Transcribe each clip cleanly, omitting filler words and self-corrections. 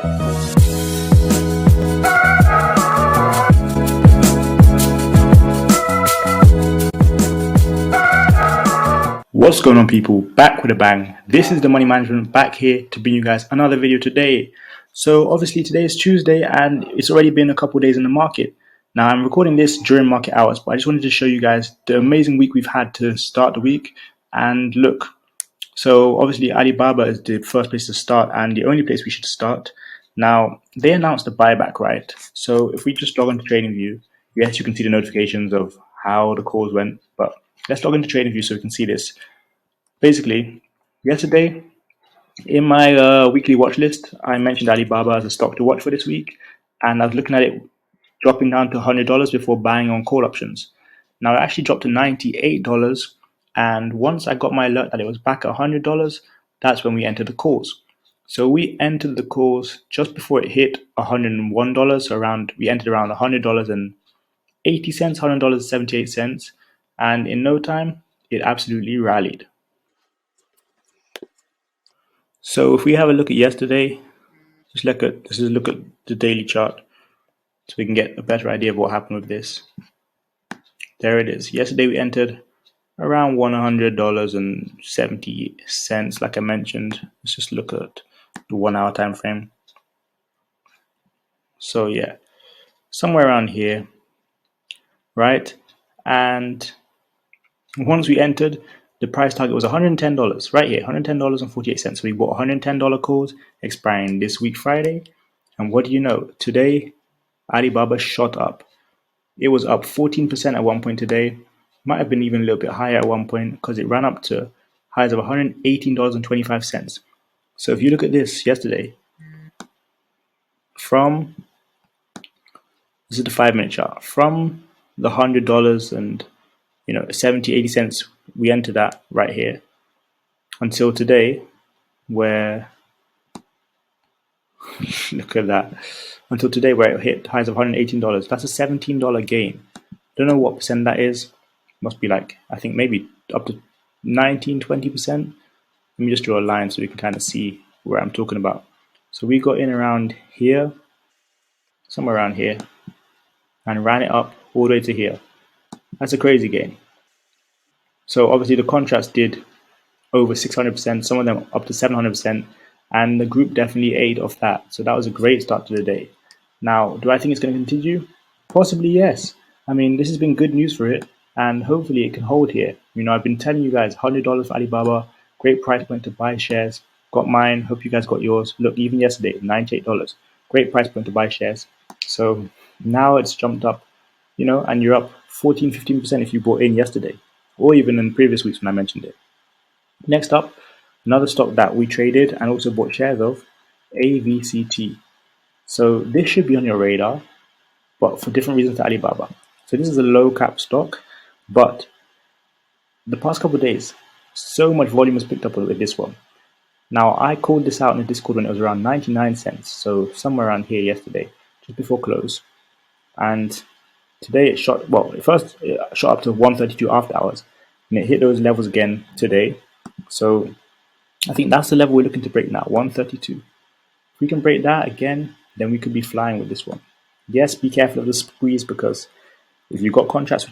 What's going on, people? Back with a bang. This is the Money Management, back here to bring you guys another video today. So obviously today is Tuesday and it's already been a couple of days in the market. Now I'm recording this during market hours, but I just wanted to show you guys the amazing week we've had to start the week. And look, so obviously Alibaba is the first place to start and the only place we should start. Now they announced a buyback, right? So if we just log into TradingView, yes, you can see the notifications of how the calls went, but let's log into TradingView so we can see this. Basically, yesterday in my weekly watch list, I mentioned Alibaba as a stock to watch for this week, and I was looking at it dropping down to $100 before buying on call options. Now it actually dropped to $98, and once I got my alert that it was back at $100, that's when we entered the calls. So we entered the calls just before it hit $101, so we entered around $100.80, $100.78, and in no time, it absolutely rallied. So if we have a look at yesterday, let's look at the daily chart so we can get a better idea of what happened with this. There it is. Yesterday we entered around $100.70, like I mentioned. Let's just look at the 1 hour time frame. So yeah, somewhere around here, right? And once we entered, the price target was $110 right here, $110.48. So we bought $110 calls expiring this week, Friday. And what do you know? Today, Alibaba shot up. It was up 14% at one point today. Might have been even a little bit higher at one point because it ran up to highs of $118.25. So if you look at this yesterday, this is the 5-minute chart, from the $100 and 70, 80 cents we entered that right here until today, where look at that, until today where it hit highs of $118. That's a $17 gain. Don't know what percent that is. Must be like, I think maybe up to 19-20%. Let me just draw a line so we can kind of see where I'm talking about. So we got in around here, somewhere around here, and ran it up all the way to here. That's a crazy gain. So obviously the contracts did over 600%, some of them up to 700%, and the group definitely ate off that. So that was a great start to the day. Now, do I think it's going to continue? Possibly, yes. I mean, this has been good news for it, and hopefully it can hold here. I've been telling you guys, $100 for Alibaba, great price point to buy shares. Got mine, hope you guys got yours. Look, even yesterday, $98, great price point to buy shares. So now it's jumped up, and you're up 14-15% if you bought in yesterday, or even in previous weeks when I mentioned it. Next up, another stock that we traded and also bought shares of, AVCT. So this should be on your radar, but for different reasons to Alibaba. So this is a low cap stock, but the past couple of days, so much volume was picked up with this one. Now I called this out in the Discord when it was around 99 cents, so somewhere around here yesterday, just before close. And today it shot, first it shot up to 132 after hours, and it hit those levels again today. So I think that's the level we're looking to break now, 132. If we can break that again, then we could be flying with this one. Yes, be careful of the squeeze, because if you've got contracts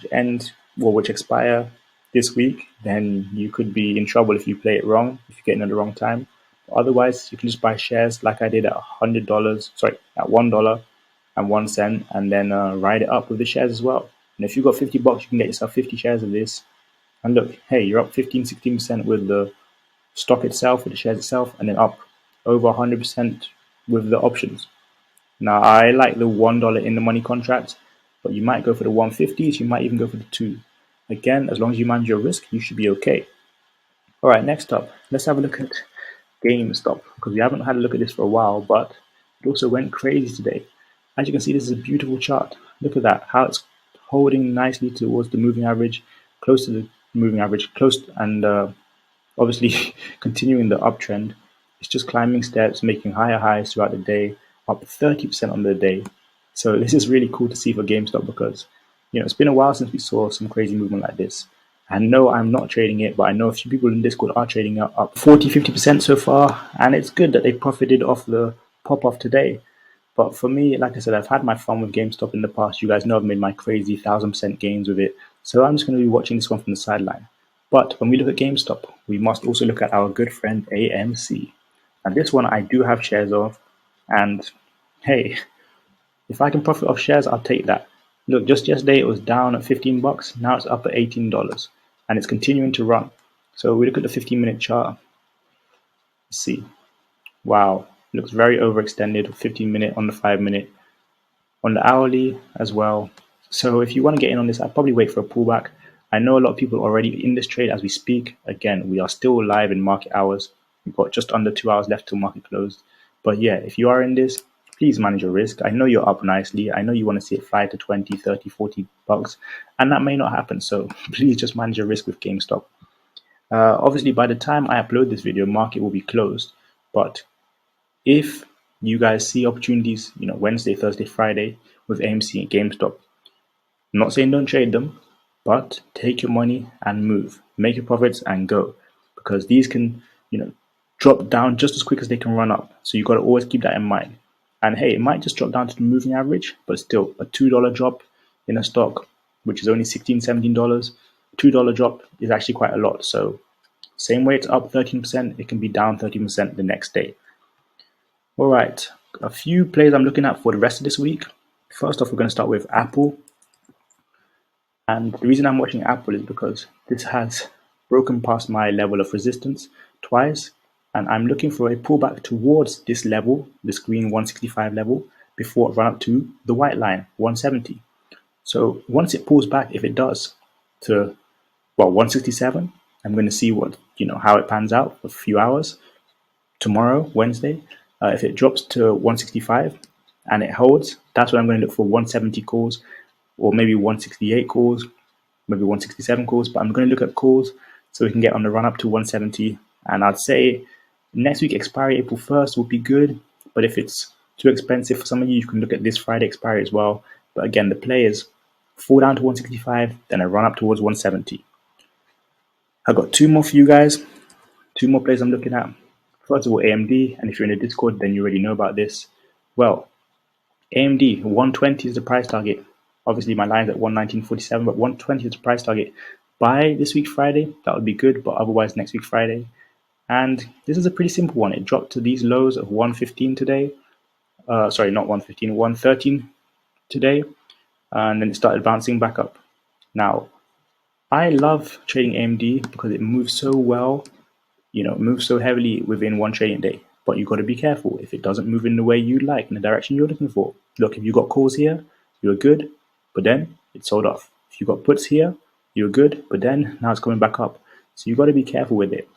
which expire this week, then you could be in trouble if you play it wrong, if you get in at the wrong time. Otherwise, you can just buy shares like I did at $1.01, and then ride it up with the shares as well. And if you've got $50, you can get yourself 50 shares of this. And look, hey, you're up 15-16% with the stock itself, with the shares itself, and then up over 100% with the options. Now, I like the $1 in the money contract, but you might go for the 150s, you might even go for the 2. Again, as long as you manage your risk, you should be okay. All right, next up, let's have a look at GameStop, because we haven't had a look at this for a while, but it also went crazy today. As you can see, this is a beautiful chart. Look at that, how it's holding nicely towards the moving average, close to the moving average, and obviously continuing the uptrend. It's just climbing steps, making higher highs throughout the day, up 30% on the day. So this is really cool to see for GameStop, because it's been a while since we saw some crazy movement like this. And no, I'm not trading it, but I know a few people in Discord are trading up 40-50% so far, and it's good that they profited off the pop off today. But for me, like I said, I've had my fun with GameStop in the past. You guys know I've made my crazy 1000% gains with it. So I'm just going to be watching this one from the sideline. But when we look at GameStop, we must also look at our good friend AMC. And this one I do have shares of. And hey, if I can profit off shares, I'll take that. Look, just yesterday it was down at 15 bucks. Now it's up at $18. And it's continuing to run. So we look at the 15-minute chart. Let's see. Wow, looks very overextended. 15-minute on the 5-minute. On the hourly as well. So if you want to get in on this, I'd probably wait for a pullback. I know a lot of people are already in this trade as we speak. Again, we are still live in market hours. We've got just under 2 hours left till market closed. But yeah, if you are in this, please manage your risk. I know you're up nicely. I know you want to see it fly to 20, 30, 40 bucks, and that may not happen. So please just manage your risk with GameStop. Obviously, by the time I upload this video, market will be closed. But if you guys see opportunities, Wednesday, Thursday, Friday with AMC and GameStop, I'm not saying don't trade them, but take your money and move, make your profits and go, because these can, drop down just as quick as they can run up. So you got to always keep that in mind. And hey, it might just drop down to the moving average, but still a $2 drop in a stock, which is only $16, $17, $2 drop is actually quite a lot. So same way it's up 13%, it can be down 13% the next day. All right, a few plays I'm looking at for the rest of this week. First off, we're going to start with Apple. And the reason I'm watching Apple is because this has broken past my level of resistance twice. And I'm looking for a pullback towards this level, this green 165 level, before it run up to the white line, 170. So once it pulls back, if it does, to 167, I'm going to see how it pans out for a few hours. Tomorrow, Wednesday, if it drops to 165 and it holds, that's when I'm going to look for 170 calls, or maybe 168 calls, maybe 167 calls. But I'm going to look at calls so we can get on the run up to 170. And I'd say next week expiry, April 1st, would be good. But if it's too expensive for some of you, you can look at this Friday expiry as well. But again, the play is fall down to 165, then I run up towards 170. I've got two more for you guys, two more plays I'm looking at. First of all, AMD, and if you're in the Discord, then you already know about this. Well, AMD, 120 is the price target. Obviously, my line's at 119.47, but 120 is the price target. By this week Friday, that would be good, but otherwise next week Friday. And this is a pretty simple one. It dropped to these lows of 115 today. Sorry, not 115, 113 today. And then it started bouncing back up. Now, I love trading AMD because it moves so well, moves so heavily within one trading day. But you've got to be careful if it doesn't move in the way you like, in the direction you're looking for. Look, if you got calls here, you're good, but then it sold off. If you got puts here, you're good, but then now it's coming back up. So you've got to be careful with it.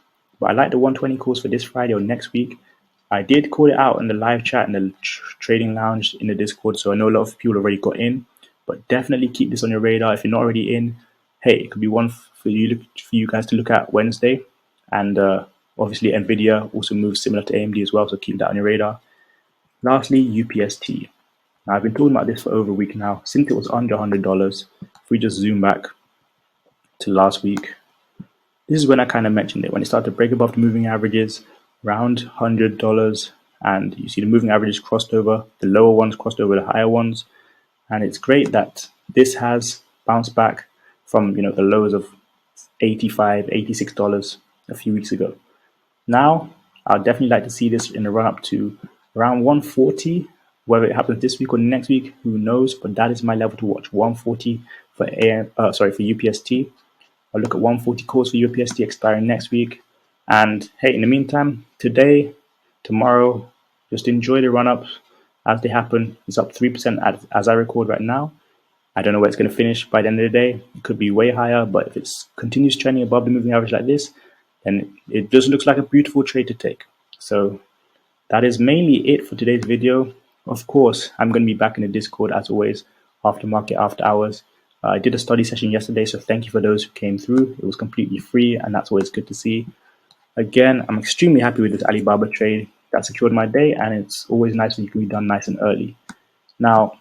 But I like the 120 calls for this Friday or next week. I did call it out in the live chat in the trading lounge in the Discord, so I know a lot of people already got in. But definitely keep this on your radar. If you're not already in, hey, it could be one for you guys to look at Wednesday. And obviously, NVIDIA also moves similar to AMD as well, so keep that on your radar. Lastly, UPST. Now, I've been talking about this for over a week now, since it was under $100. If we just zoom back to last week, this is when I kind of mentioned it, when it started to break above the moving averages, around $100, and you see the moving averages crossed over, the lower ones crossed over the higher ones. And it's great that this has bounced back from the lows of $85, $86 a few weeks ago. Now, I'd definitely like to see this in the run up to around 140. Whether it happens this week or next week, who knows? But that is my level to watch. 140 for UPST. I'll look at 140 calls for UPST expiring next week. And hey, in the meantime, today, tomorrow, just enjoy the run ups as they happen. It's up 3% as I record right now. I don't know where it's going to finish by the end of the day. It could be way higher, but if it continues trending above the moving average like this, then it just looks like a beautiful trade to take. So that is mainly it for today's video. Of course, I'm going to be back in the Discord as always, after market, after hours. I did a study session yesterday, so thank you for those who came through. It was completely free, and that's always good to see. Again, I'm extremely happy with this Alibaba trade. That secured my day, and it's always nice when you can be done nice and early. Now,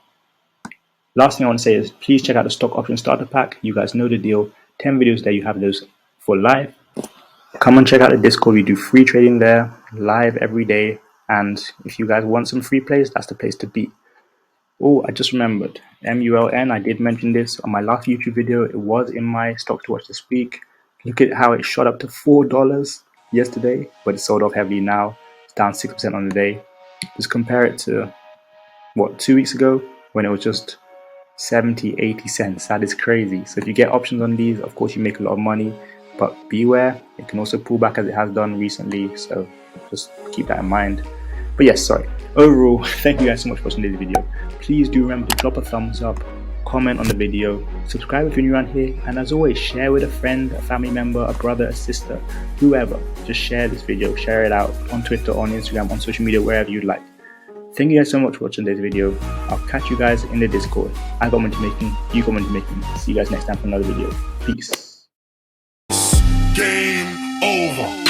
last thing I want to say is please check out the stock option starter pack. You guys know the deal. 10 videos there, you have those for live. Come and check out the Discord. We do free trading there, live every day. And if you guys want some free plays, that's the place to be. Oh, I just remembered. MULN, I did mention this on my last YouTube video. It was in my stock to watch this week. Look at how it shot up to $4 yesterday, but it's sold off heavily now. It's down 6% on the day. Just compare it to, what, 2 weeks ago when it was just 70, 80 cents. That is crazy. So if you get options on these, of course you make a lot of money, but beware, it can also pull back as it has done recently. So just keep that in mind. But yes, sorry. Overall, thank you guys so much for watching this video. Please do remember to drop a thumbs up, comment on the video, subscribe if you're new around here, and as always, share with a friend, a family member, a brother, a sister, whoever. Just share this video, share it out on Twitter, on Instagram, on social media, wherever you'd like. Thank you guys so much for watching this video. I'll catch you guys in the Discord. I got money to making, you got money to making. See you guys next time for another video. Peace. Game over.